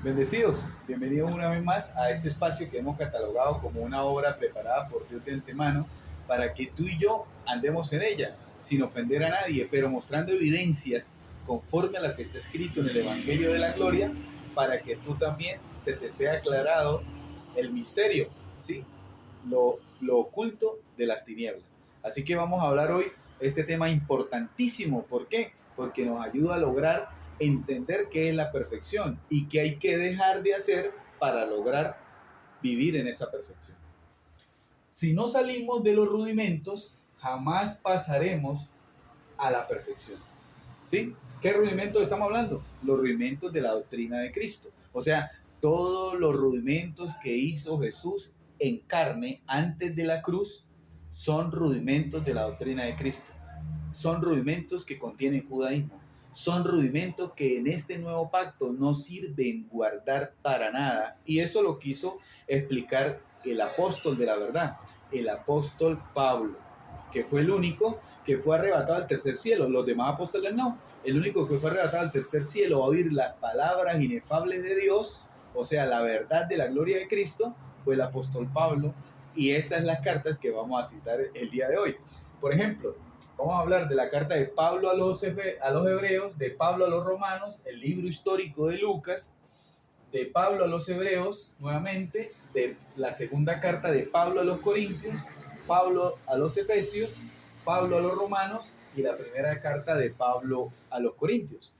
Bendecidos, bienvenidos una vez más a este espacio que hemos catalogado como una obra preparada por Dios de antemano para que tú y yo andemos en ella sin ofender a nadie, pero mostrando evidencias conforme a lo que está escrito en el Evangelio de la Gloria para que tú también se te sea aclarado el misterio, ¿sí? Lo oculto de las tinieblas. Así que vamos a hablar hoy este tema importantísimo. ¿Por qué? Porque nos ayuda a lograr entender qué es la perfección y qué hay que dejar de hacer para lograr vivir en esa perfección. Si no salimos de los rudimentos, jamás pasaremos a la perfección. ¿Sí? ¿Qué rudimentos estamos hablando? Los rudimentos de la doctrina de Cristo. O sea, todos los rudimentos que hizo Jesús en carne antes de la cruz son rudimentos de la doctrina de Cristo. Son rudimentos que contienen judaísmo. Son rudimentos que en este nuevo pacto no sirven guardar para nada. Y eso lo quiso explicar el apóstol de la verdad, el apóstol Pablo, que fue el único que fue arrebatado al tercer cielo. Los demás apóstoles no. El único que fue arrebatado al tercer cielo a oír las palabras inefables de Dios, o sea, la verdad de la gloria de Cristo, fue el apóstol Pablo. Y esas son las cartas que vamos a citar el día de hoy. Por ejemplo, vamos a hablar de la carta de Pablo a los hebreos, de Pablo a los romanos, el libro histórico de Lucas, de Pablo a los hebreos, nuevamente, de la segunda carta de Pablo a los corintios, Pablo a los efesios, Pablo a los romanos y la primera carta de Pablo a los corintios.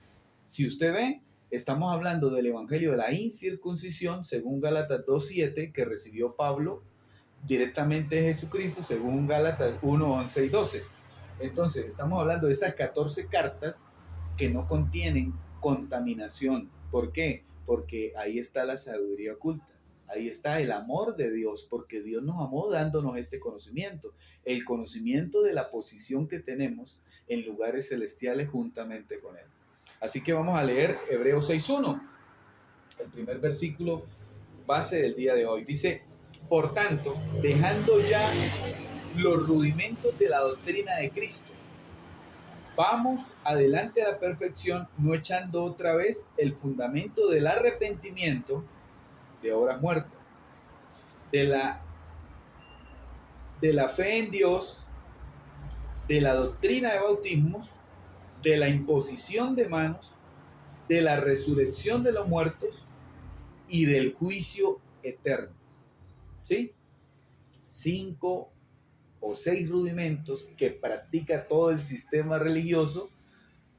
Si usted ve, estamos hablando del evangelio de la incircuncisión, según Gálatas 2:7, que recibió Pablo directamente de Jesucristo, según Gálatas 1:11 y 12. Entonces, estamos hablando de esas 14 cartas que no contienen contaminación. ¿Por qué? Porque ahí está la sabiduría oculta. Ahí está el amor de Dios, porque Dios nos amó dándonos este conocimiento, el conocimiento de la posición que tenemos en lugares celestiales juntamente con Él. Así que vamos a leer Hebreos 6:1, el primer versículo base del día de hoy. Dice, por tanto, dejando ya los rudimentos de la doctrina de Cristo, vamos adelante a la perfección, no echando otra vez el fundamento del arrepentimiento de obras muertas, de la fe en Dios, de la doctrina de bautismos, de la imposición de manos, de la resurrección de los muertos y del juicio eterno. ¿Sí? 5 o 6 rudimentos que practica todo el sistema religioso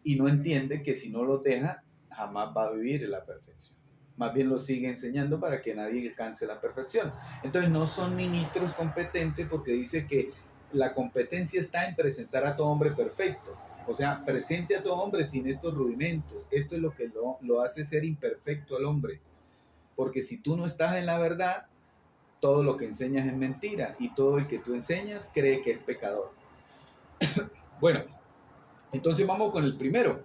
y no entiende que si no los deja, jamás va a vivir en la perfección. Más bien lo sigue enseñando para que nadie alcance la perfección. Entonces no son ministros competentes porque dice que la competencia está en presentar a todo hombre perfecto. O sea, presente a todo hombre sin estos rudimentos. Esto es lo que lo hace ser imperfecto al hombre. Porque si tú no estás en la verdad, todo lo que enseñas es mentira y todo el que tú enseñas cree que es pecador. Bueno, entonces vamos con el primero.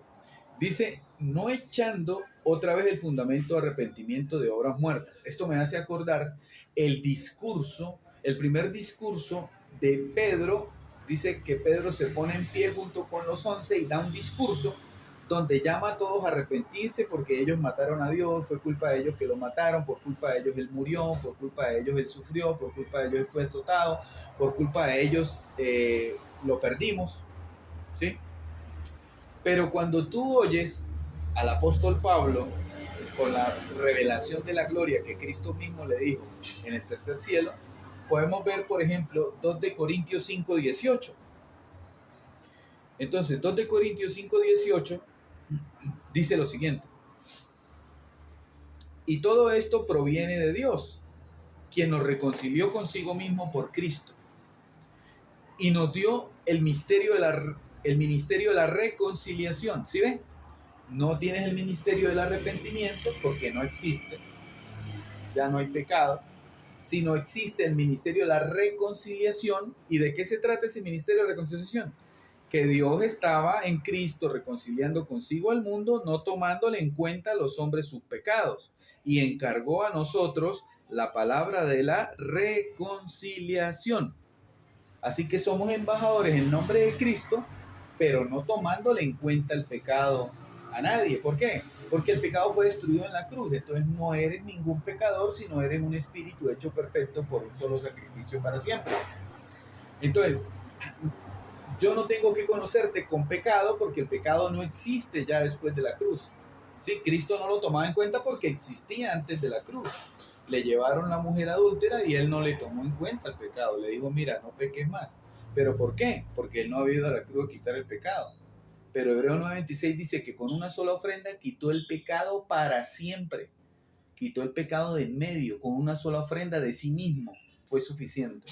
Dice, no echando otra vez el fundamento de arrepentimiento de obras muertas. Esto me hace acordar el discurso, el primer discurso de Pedro. Dice que Pedro se pone en pie junto con los 11 y da un discurso donde llama a todos a arrepentirse porque ellos mataron a Dios, fue culpa de ellos que lo mataron, por culpa de ellos él murió, por culpa de ellos él sufrió, por culpa de ellos él fue azotado, por culpa de ellos lo perdimos, ¿sí? Pero cuando tú oyes al apóstol Pablo con la revelación de la gloria que Cristo mismo le dijo en el tercer cielo, podemos ver, por ejemplo, 2 de Corintios 5:18. Entonces, 2 de Corintios 5:18 dice lo siguiente: y todo esto proviene de Dios, quien nos reconcilió consigo mismo por Cristo y nos dio el ministerio de la reconciliación. ¿Sí ven? No tienes el ministerio del arrepentimiento porque no existe, ya no hay pecado, sino existe el ministerio de la reconciliación. ¿Y de qué se trata ese ministerio de reconciliación? Que Dios estaba en Cristo reconciliando consigo al mundo, no tomándole en cuenta a los hombres sus pecados, y encargó a nosotros la palabra de la reconciliación. Así que somos embajadores en nombre de Cristo, pero no tomándole en cuenta el pecado a nadie. ¿Por qué? Porque el pecado fue destruido en la cruz. Entonces no eres ningún pecador, sino eres un espíritu hecho perfecto por un solo sacrificio para siempre. Entonces, yo no tengo que conocerte con pecado porque el pecado no existe ya después de la cruz. ¿Sí? Cristo no lo tomaba en cuenta porque existía antes de la cruz. Le llevaron la mujer adúltera y él no le tomó en cuenta el pecado. Le dijo, mira, no peques más. ¿Pero por qué? Porque él no había ido a la cruz a quitar el pecado. Pero Hebreos 9:26 dice que con una sola ofrenda quitó el pecado para siempre. Quitó el pecado de en medio. Con una sola ofrenda de sí mismo fue suficiente.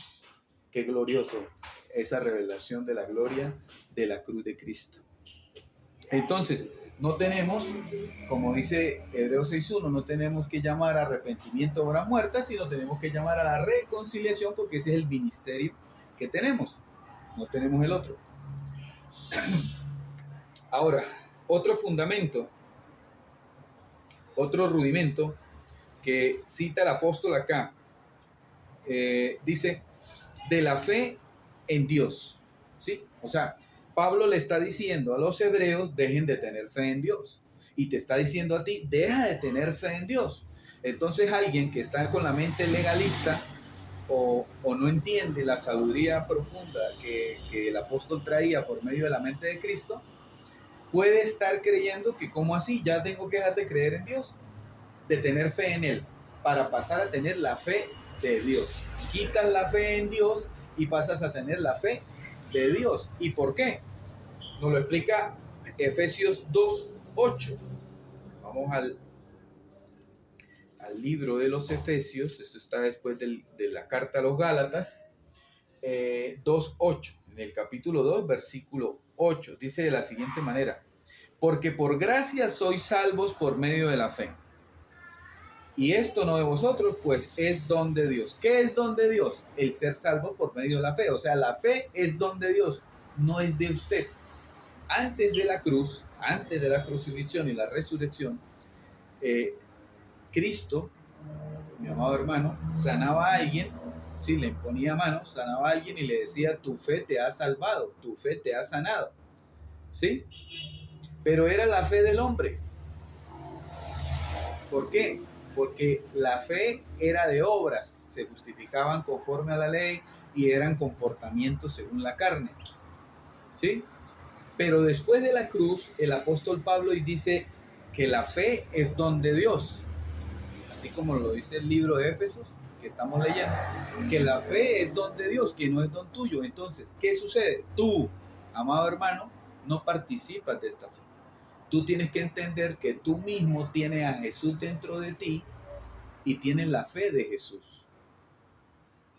Qué glorioso esa revelación de la gloria de la cruz de Cristo. Entonces, no tenemos, como dice Hebreos 6:1, no tenemos que llamar a arrepentimiento obra muerta, sino tenemos que llamar a la reconciliación porque ese es el ministerio que tenemos. No tenemos el otro. Ahora, otro fundamento, otro rudimento que cita el apóstol acá, dice, de la fe en Dios, ¿sí? O sea, Pablo le está diciendo a los hebreos, dejen de tener fe en Dios. Y te está diciendo a ti, deja de tener fe en Dios. Entonces alguien que está con la mente legalista o no entiende la sabiduría profunda que el apóstol traía por medio de la mente de Cristo, puede estar creyendo que como así ya tengo que dejar de creer en Dios, de tener fe en Él, para pasar a tener la fe de Dios. Quitas la fe en Dios y pasas a tener la fe de Dios. ¿Y por qué? Nos lo explica Efesios 2:8. Vamos al libro de los Efesios. Esto está después de la carta a los Gálatas. 2:8. En el capítulo 2, versículo 8. Dice de la siguiente manera: porque por gracia sois salvos por medio de la fe. Y esto no de vosotros, pues es don de Dios. ¿Qué es don de Dios? El ser salvo por medio de la fe. O sea, la fe es don de Dios, no es de usted. Antes de la cruz, antes de la crucifixión y la resurrección, Cristo, mi amado hermano, sanaba a alguien, ¿sí? Le imponía manos, sanaba a alguien y le decía, tu fe te ha salvado, tu fe te ha sanado. ¿Sí? Pero era la fe del hombre. ¿Por qué? Porque la fe era de obras, se justificaban conforme a la ley y eran comportamientos según la carne. ¿Sí? Pero después de la cruz, el apóstol Pablo dice que la fe es don de Dios, así como lo dice el libro de Éfesos que estamos leyendo, que la fe es don de Dios, que no es don tuyo. Entonces, ¿qué sucede? Tú, amado hermano, no participas de esta fe. Tú tienes que entender que tú mismo tienes a Jesús dentro de ti y tienes la fe de Jesús.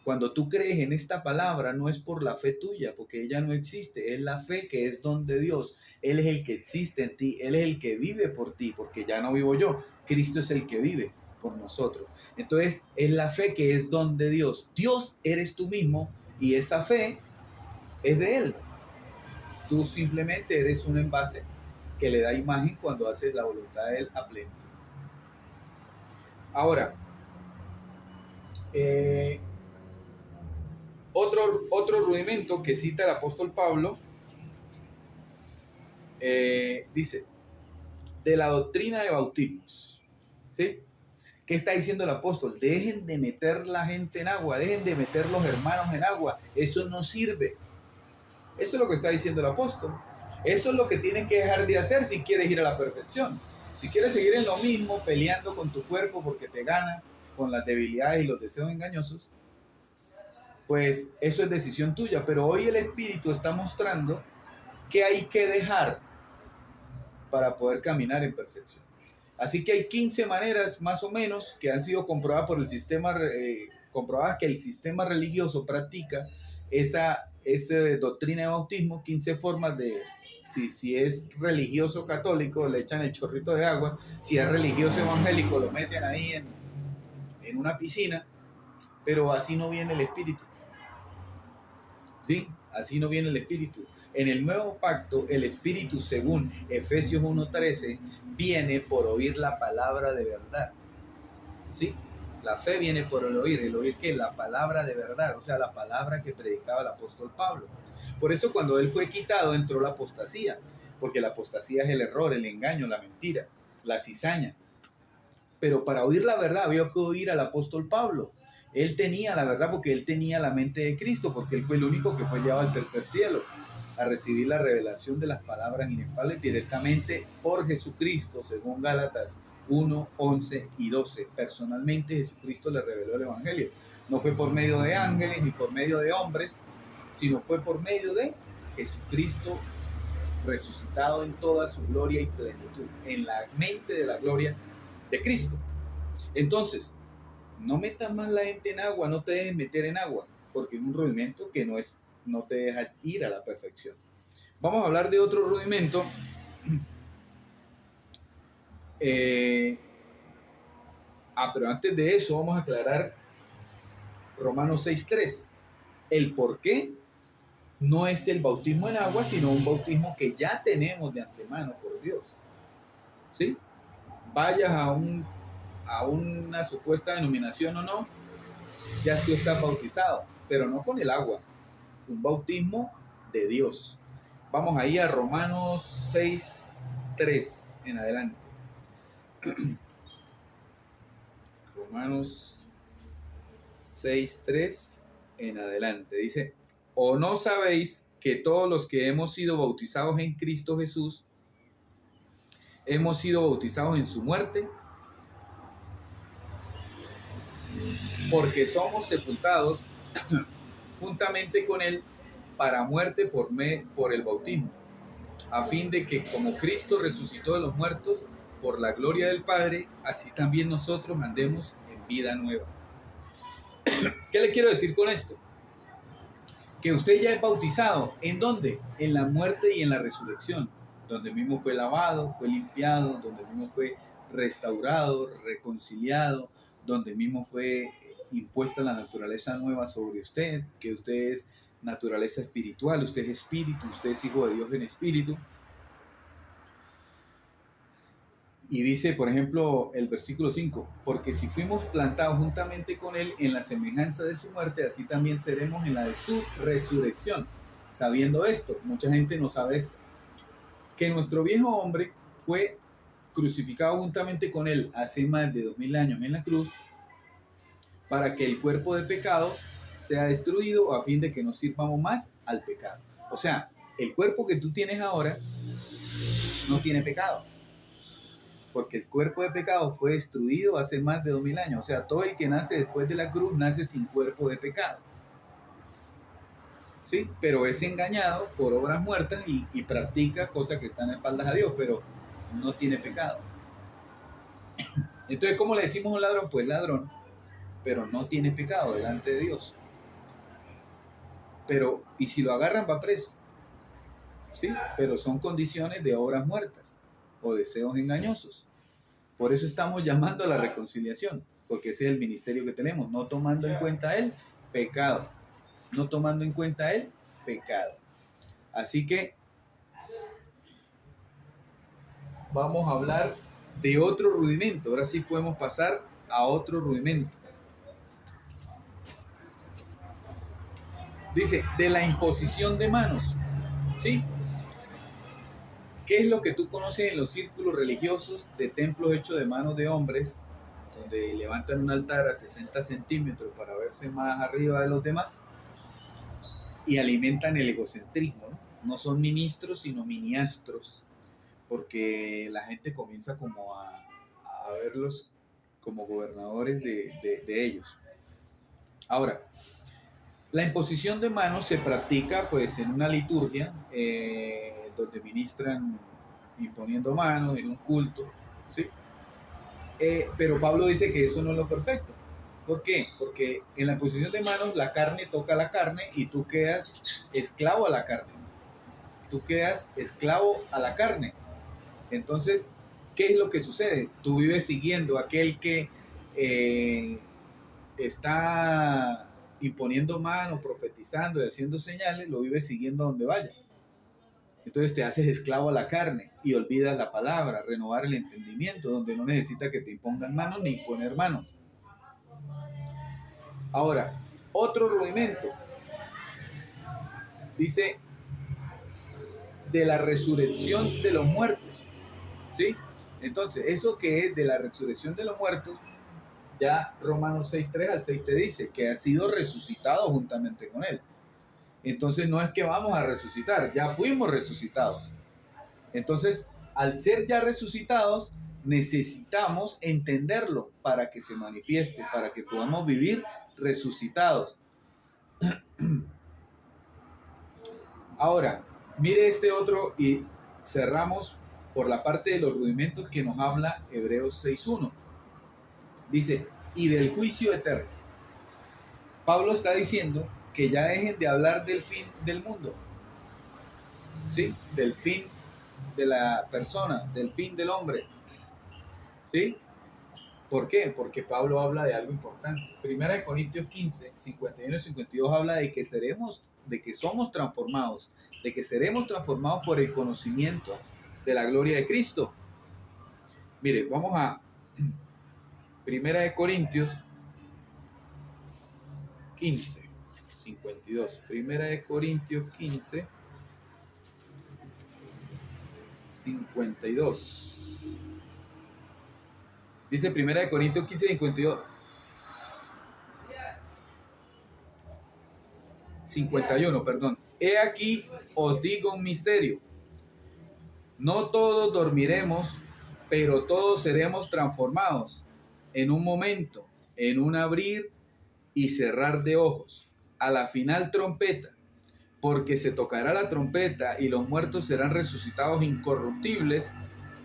Cuando tú crees en esta palabra, no es por la fe tuya, porque ella no existe, es la fe que es don de Dios. Él es el que existe en ti, Él es el que vive por ti, porque ya no vivo yo, Cristo es el que vive por nosotros. Entonces, es la fe que es don de Dios. Dios eres tú mismo y esa fe es de Él. Tú simplemente eres un envase que le da imagen cuando haces la voluntad de Él a plenitud. Ahora, otro rudimento que cita el apóstol Pablo, dice, de la doctrina de bautismos. ¿Sí? ¿Qué está diciendo el apóstol? Dejen de meter la gente en agua, dejen de meter los hermanos en agua, eso no sirve. Eso es lo que está diciendo el apóstol. Eso es lo que tienes que dejar de hacer si quieres ir a la perfección. Si quieres seguir en lo mismo, peleando con tu cuerpo porque te gana, con las debilidades y los deseos engañosos, pues eso es decisión tuya. Pero hoy el Espíritu está mostrando que hay que dejar para poder caminar en perfección. Así que hay 15 maneras más o menos que han sido comprobadas por el sistema, comprobadas que el sistema religioso practica esa doctrina de bautismo, 15 formas de, si es religioso católico le echan el chorrito de agua, si es religioso evangélico lo meten ahí en una piscina, pero así no viene el Espíritu. ¿Sí? Así no viene el Espíritu. En el nuevo pacto, el Espíritu, según Efesios 1:13, viene por oír la palabra de verdad. ¿Sí? La fe viene por el oír ¿qué? La palabra de verdad, o sea, la palabra que predicaba el apóstol Pablo. Por eso cuando él fue quitado entró la apostasía, porque la apostasía es el error, el engaño, la mentira, la cizaña. Pero para oír la verdad había que oír al apóstol Pablo. Él tenía la verdad porque él tenía la mente de Cristo, porque él fue el único que fue llevado al tercer cielo a recibir la revelación de las palabras inefables directamente por Jesucristo, según Gálatas 1, 11 y 12. Personalmente Jesucristo le reveló el Evangelio. No fue por medio de ángeles ni por medio de hombres, sino fue por medio de Jesucristo resucitado en toda su gloria y plenitud, en la mente de la gloria de Cristo. Entonces, no metas más la gente en agua, no te dejes meter en agua, porque es un rudimento que no te deja ir a la perfección. Vamos a hablar de otro rudimento. Pero antes de eso vamos a aclarar Romanos 6:3. El por qué no es el bautismo en agua, sino un bautismo que ya tenemos de antemano por Dios. ¿Sí? Vayas a una supuesta denominación o no, ya tú estás bautizado, pero no con el agua, un bautismo de Dios. Vamos ahí a Romanos 6:3 en adelante. Romanos 6:3 en adelante. Dice, ¿o no sabéis que todos los que hemos sido bautizados en Cristo Jesús, hemos sido bautizados en su muerte? Porque somos sepultados juntamente con él para muerte por el bautismo, a fin de que como Cristo resucitó de los muertos por la gloria del Padre, así también nosotros andemos en vida nueva. ¿Qué le quiero decir con esto? Que usted ya es bautizado. ¿En dónde? En la muerte y en la resurrección, donde mismo fue lavado, fue limpiado, donde mismo fue restaurado, reconciliado, donde mismo fue impuesta la naturaleza nueva sobre usted, que usted es naturaleza espiritual, usted es espíritu, usted es hijo de Dios en espíritu. Y dice, por ejemplo, el versículo 5, porque si fuimos plantados juntamente con él en la semejanza de su muerte, así también seremos en la de su resurrección. Sabiendo esto, mucha gente no sabe esto, que nuestro viejo hombre fue crucificado juntamente con él hace más de 2000 años en la cruz, para que el cuerpo de pecado sea destruido a fin de que no sirvamos más al pecado. O sea, el cuerpo que tú tienes ahora no tiene pecado, porque el cuerpo de pecado fue destruido hace más de 2000 años. O sea, todo el que nace después de la cruz nace sin cuerpo de pecado. ¿Sí? Pero es engañado por obras muertas y practica cosas que están a espaldas a Dios, pero no tiene pecado. Entonces, ¿cómo le decimos a un ladrón? Pues ladrón, pero no tiene pecado delante de Dios. Pero, y si lo agarran, va preso. ¿Sí? Pero son condiciones de obras muertas o deseos engañosos. Por eso estamos llamando a la reconciliación, porque ese es el ministerio que tenemos, no tomando en cuenta el pecado. No tomando en cuenta el pecado. Así que vamos a hablar de otro rudimento. Ahora sí podemos pasar a otro rudimento. Dice, de la imposición de manos. ¿Sí? ¿Qué es lo que tú conoces en los círculos religiosos de templos hechos de manos de hombres, donde levantan un altar a 60 centímetros para verse más arriba de los demás y alimentan el egocentrismo, ¿no? No son ministros, sino miniastros, porque la gente comienza como a verlos como gobernadores de ellos. Ahora, la imposición de manos se practica pues en una liturgia donde ministran imponiendo manos en un culto, ¿sí? Pero Pablo dice que eso no es lo perfecto. ¿Por qué? Porque en la imposición de manos la carne toca la carne y tú quedas esclavo a la carne. Tú quedas esclavo a la carne. Entonces, ¿qué es lo que sucede? Tú vives siguiendo a aquel que está imponiendo manos, profetizando y haciendo señales, lo vives siguiendo donde vaya. Entonces te haces esclavo a la carne y olvidas la palabra, renovar el entendimiento, donde no necesita que te impongan manos ni imponer manos. Ahora, otro rudimento. Dice, de la resurrección de los muertos. ¿Sí? Entonces, eso que es de la resurrección de los muertos, ya Romanos 6:3 al 6 te dice que ha sido resucitado juntamente con él. Entonces no es que vamos a resucitar, ya fuimos resucitados. Entonces, al ser ya resucitados, necesitamos entenderlo para que se manifieste, para que podamos vivir resucitados. Ahora, mire este otro y cerramos por la parte de los rudimentos que nos habla Hebreos 6:1. Dice, y del juicio eterno. Pablo está diciendo que ya dejen de hablar del fin del mundo, ¿sí? Del fin de la persona, del fin del hombre, ¿sí? ¿Por qué? Porque Pablo habla de algo importante. Primera de Corintios 15, 51 y 52 habla de que somos transformados, de que seremos transformados por el conocimiento de la gloria de Cristo. Mire, vamos a Primera de Corintios 15, 52. Primera de Corintios 15, 52. Dice Primera de Corintios 15, 52. 51, perdón. He aquí os digo un misterio. No todos dormiremos, pero todos seremos transformados en un momento, en un abrir y cerrar de ojos, a la final trompeta, porque se tocará la trompeta y los muertos serán resucitados incorruptibles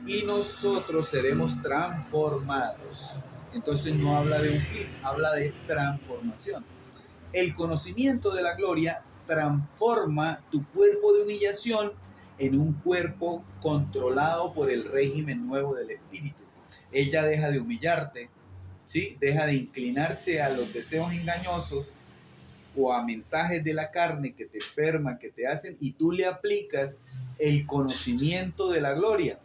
y nosotros seremos transformados. Entonces no habla de un fin, habla de transformación. El conocimiento de la gloria transforma tu cuerpo de humillación en un cuerpo controlado por el régimen nuevo del Espíritu. Ella deja de humillarte, ¿sí? Deja de inclinarse a los deseos engañosos o a mensajes de la carne que te enferman, que te hacen, y tú le aplicas el conocimiento de la gloria,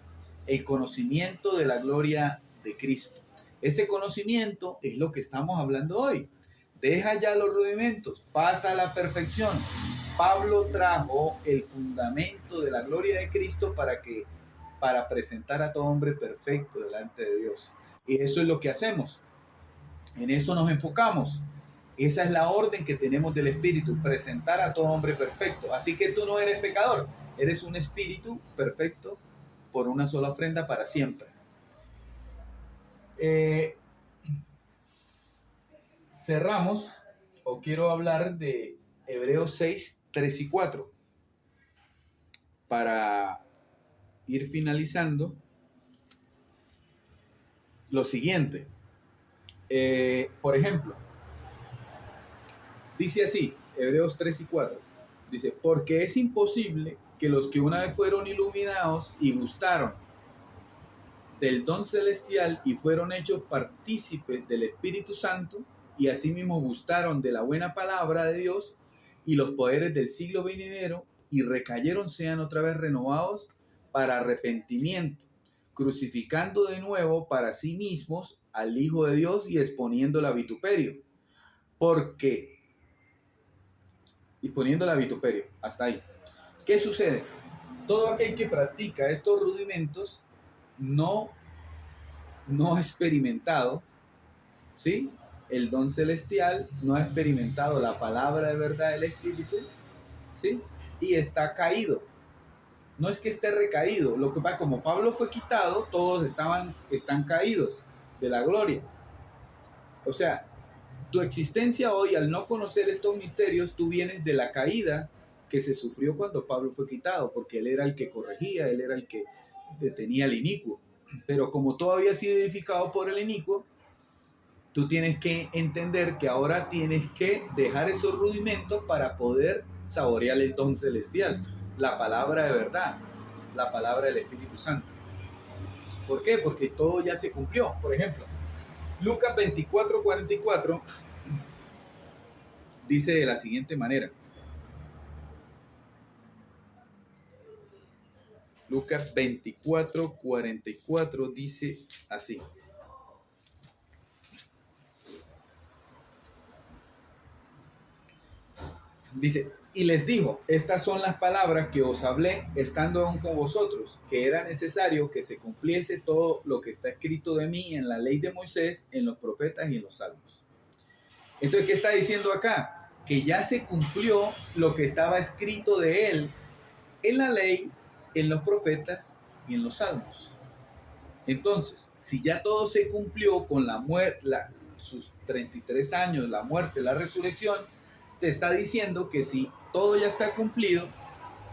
el conocimiento de la gloria de Cristo. Ese conocimiento es lo que estamos hablando hoy. Deja ya los rudimentos, pasa a la perfección. Pablo trajo el fundamento de la gloria de Cristo para presentar a todo hombre perfecto delante de Dios. Y eso es lo que hacemos. En eso nos enfocamos. Esa es la orden que tenemos del Espíritu, presentar a todo hombre perfecto. Así que tú no eres pecador, eres un espíritu perfecto por una sola ofrenda para siempre. Cerramos, o quiero hablar de Hebreos 6, 3 y 4, para ir finalizando lo siguiente. Por ejemplo, dice así, Hebreos 3 y 4, dice, porque es imposible que los que una vez fueron iluminados y gustaron del don celestial y fueron hechos partícipes del Espíritu Santo y asimismo gustaron de la buena palabra de Dios y los poderes del siglo venidero y recayeron sean otra vez renovados para arrepentimiento, crucificando de nuevo para sí mismos al Hijo de Dios y exponiéndolo a vituperio. Y poniéndola a vituperio. Hasta ahí. ¿Qué sucede? Todo aquel que practica estos rudimentos no ha experimentado, ¿sí?, el don celestial, no ha experimentado la palabra de verdad del Espíritu, ¿sí?, y está caído. No es que esté recaído, lo que pasa, como Pablo fue quitado, todos están caídos de la gloria. O sea, tu existencia hoy, al no conocer estos misterios, tú vienes de la caída que se sufrió cuando Pablo fue quitado, porque él era el que corregía, él era el que detenía al inicuo. Pero como todo había sido edificado por el inicuo, tú tienes que entender que ahora tienes que dejar esos rudimentos para poder saborear el don celestial, la palabra de verdad, la palabra del Espíritu Santo. ¿Por qué? Porque todo ya se cumplió. Por ejemplo, Lucas 24, 44 dice de la siguiente manera. Lucas 24, 44 dice así. Dice, y les dijo, estas son las palabras que os hablé estando aún con vosotros, que era necesario que se cumpliese todo lo que está escrito de mí en la ley de Moisés, en los profetas y en los salmos. Entonces, ¿qué está diciendo acá? Que ya se cumplió lo que estaba escrito de él en la ley, en los profetas y en los salmos. Entonces, si ya todo se cumplió con la muerte, sus 33 años, la muerte, la resurrección, te está diciendo que si todo ya está cumplido,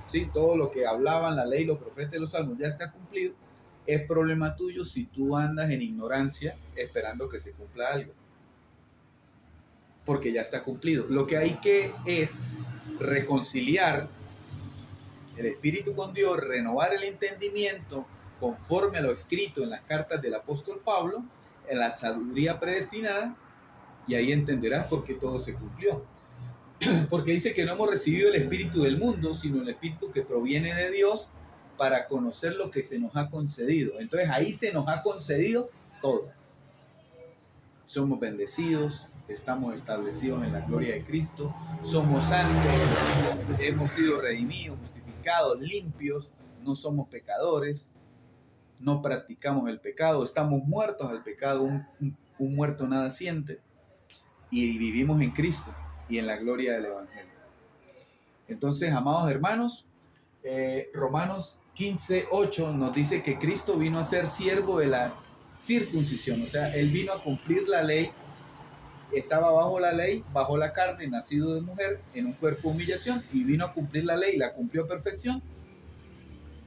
¿sí? Todo lo que hablaban la ley, los profetas y los salmos ya está cumplido, es problema tuyo si tú andas en ignorancia esperando que se cumpla algo, porque ya está cumplido. Lo que hay que es reconciliar el espíritu con Dios, renovar el entendimiento conforme a lo escrito en las cartas del apóstol Pablo, en la sabiduría predestinada, y ahí entenderás por qué todo se cumplió. Porque dice que no hemos recibido el espíritu del mundo, sino el espíritu que proviene de Dios para conocer lo que se nos ha concedido. Entonces ahí se nos ha concedido todo. Somos bendecidos, estamos establecidos en la gloria de Cristo, somos santos, hemos sido redimidos, justificados, limpios, no somos pecadores, no practicamos el pecado, estamos muertos al pecado, un muerto nada siente, y vivimos en Cristo y en la gloria del Evangelio. Entonces, amados hermanos, Romanos 15:8 nos dice que Cristo vino a ser siervo de la circuncisión, o sea, Él vino a cumplir la ley, estaba bajo la ley, bajo la carne, nacido de mujer, en un cuerpo de humillación, y vino a cumplir la ley, la cumplió a perfección,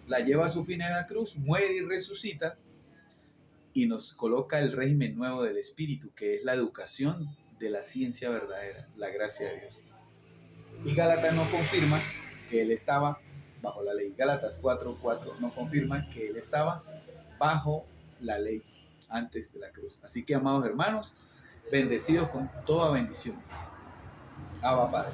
la lleva a su fin en la cruz, muere y resucita, y nos coloca el régimen nuevo del Espíritu, que es la educación de la ciencia verdadera, la gracia de Dios. Y Gálatas nos confirma que Él estaba bajo la ley. Gálatas 4:4 nos confirma que Él estaba bajo la ley antes de la cruz. Así que, amados hermanos, bendecidos con toda bendición. Abba Padre.